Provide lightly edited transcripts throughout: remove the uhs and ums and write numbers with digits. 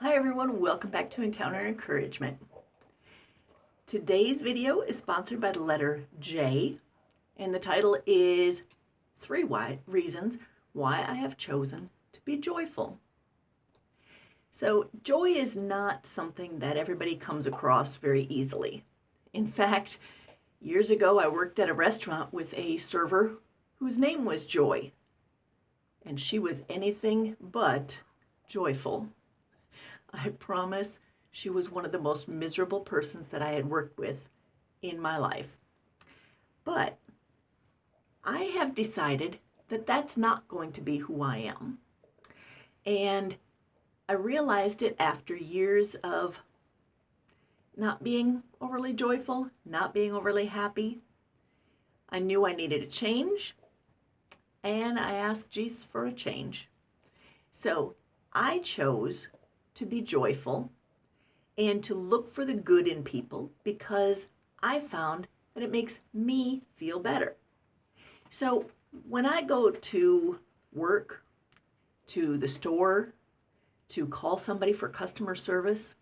Hi everyone, welcome back to Encounter Encouragement. Today's video is sponsored by the letter J, and the title is Reasons Why I Have Chosen to Be Joyful. So joy is not something that everybody comes across very easily. In fact, years ago I worked at a restaurant with a server whose name was Joy, and she was anything but joyful. I promise she was one of the most miserable persons that I had worked with in my life. But I have decided that that's not going to be who I am. And I realized it after years of not being overly joyful, not being overly happy. I knew I needed a change, and I asked Jesus for a change. So I chose to be joyful and to look for the good in people because I found that it makes me feel better. So when I go to work, to the store, to call somebody for customer service,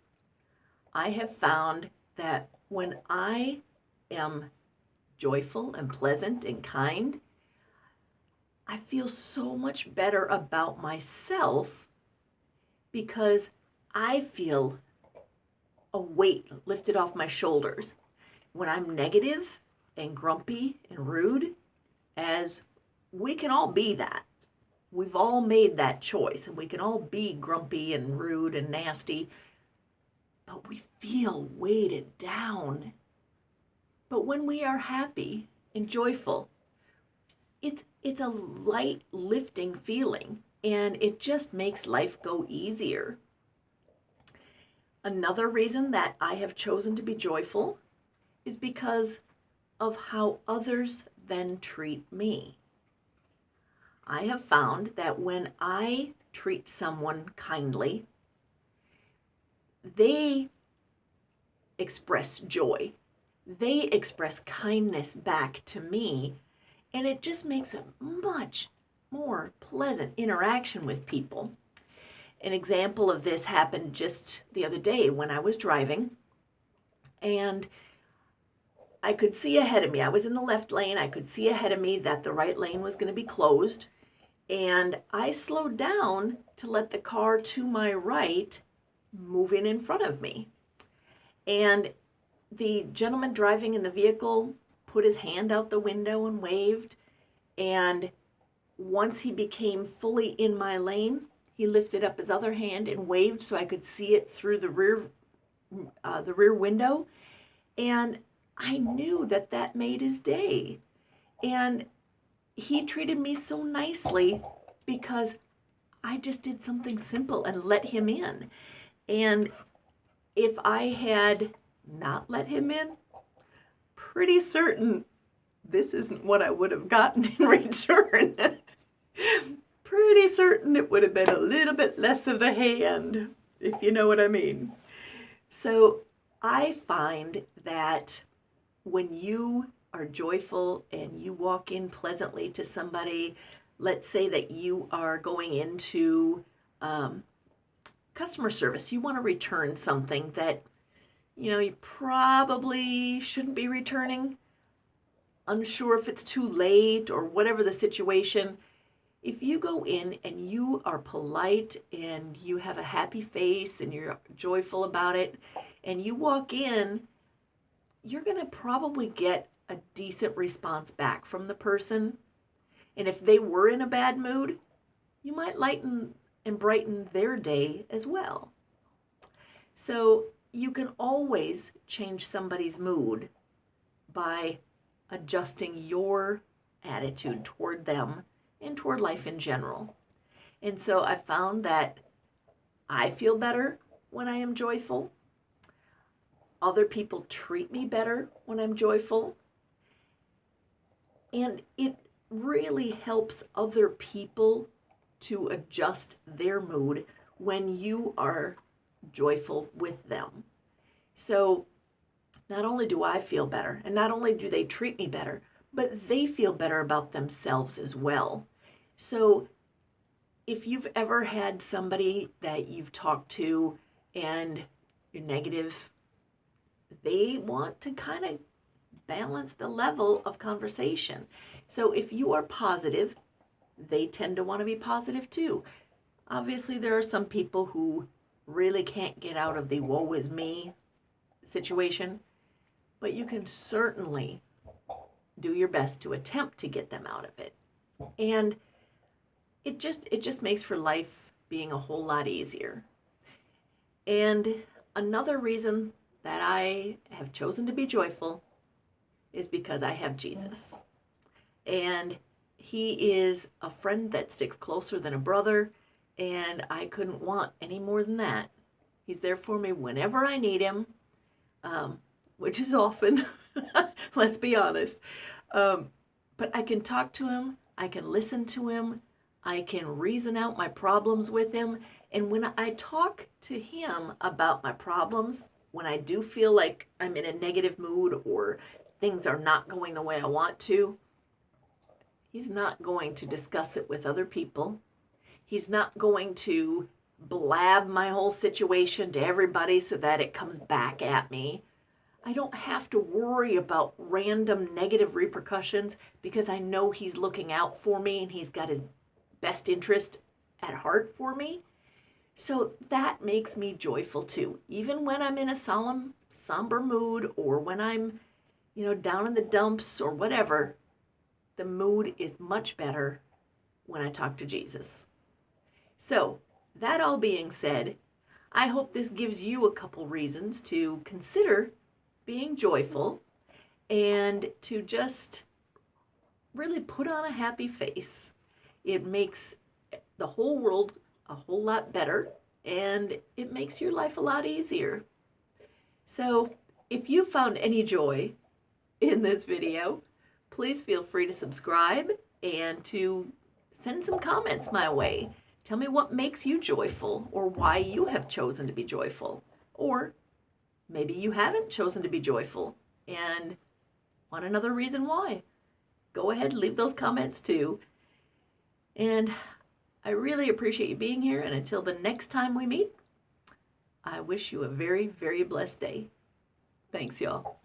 I have found that when I am joyful and pleasant and kind, I feel so much better about myself because I feel a weight lifted off my shoulders. When I'm negative and grumpy and rude, as we can all be that. We've all made that choice, and we can all be grumpy and rude and nasty, but we feel weighted down. But when we are happy and joyful, it's a light lifting feeling, and it just makes life go easier. Another reason that I have chosen to be joyful is because of how others then treat me. I have found that when I treat someone kindly, they express joy. They express kindness back to me, and it just makes a much more pleasant interaction with people. An example of this happened just the other day when I was driving, and I could see ahead of me. I was in the left lane. I could see ahead of me that the right lane was going to be closed, and I slowed down to let the car to my right move in front of me. And the gentleman driving in the vehicle put his hand out the window and waved. And once he became fully in my lane, he lifted up his other hand and waved so I could see it through the rear window. And I knew that that made his day. And he treated me so nicely because I just did something simple and let him in. And if I had not let him in, pretty certain this isn't what I would have gotten in return. Pretty certain it would have been a little bit less of the hand, if you know what I mean. So I find that when you are joyful and you walk in pleasantly to somebody, let's say that you are going into customer service, you want to return something that you probably shouldn't be returning, unsure if it's too late or whatever the situation. If you go in and you are polite and you have a happy face and you're joyful about it, and you walk in, you're going to probably get a decent response back from the person. And if they were in a bad mood, you might lighten and brighten their day as well. So you can always change somebody's mood by adjusting your attitude toward them and toward life in general. And so I found that I feel better when I am joyful. Other people treat me better when I'm joyful. And it really helps other people to adjust their mood when you are joyful with them. So not only do I feel better, and not only do they treat me better, but they feel better about themselves as well. So if you've ever had somebody that you've talked to and you're negative, they want to kind of balance the level of conversation. So if you are positive, they tend to want to be positive too. Obviously, there are some people who really can't get out of the woe is me situation, but you can certainly do your best to attempt to get them out of it. And it just makes for life being a whole lot easier. And another reason that I have chosen to be joyful is because I have Jesus. And he is a friend that sticks closer than a brother, and I couldn't want any more than that. He's there for me whenever I need him, which is often, let's be honest. But I can talk to him, I can listen to him, I can reason out my problems with him. And when I talk to him about my problems, when I do feel like I'm in a negative mood or things are not going the way I want to, he's not going to discuss it with other people. He's not going to blab my whole situation to everybody so that it comes back at me. I don't have to worry about random negative repercussions because I know he's looking out for me and he's got his best interest at heart for me. So that makes me joyful too. Even when I'm in a solemn, somber mood, or when I'm, down in the dumps or whatever, the mood is much better when I talk to Jesus. So, that all being said, I hope this gives you a couple reasons to consider being joyful and to just really put on a happy face. It makes the whole world a whole lot better, and it makes your life a lot easier. So, if you found any joy in this video, please feel free to subscribe and to send some comments my way. Tell me what makes you joyful, or why you have chosen to be joyful. Or maybe you haven't chosen to be joyful and want another reason why. Go ahead and leave those comments too. And I really appreciate you being here. And until the next time we meet, I wish you a very, very blessed day. Thanks, y'all.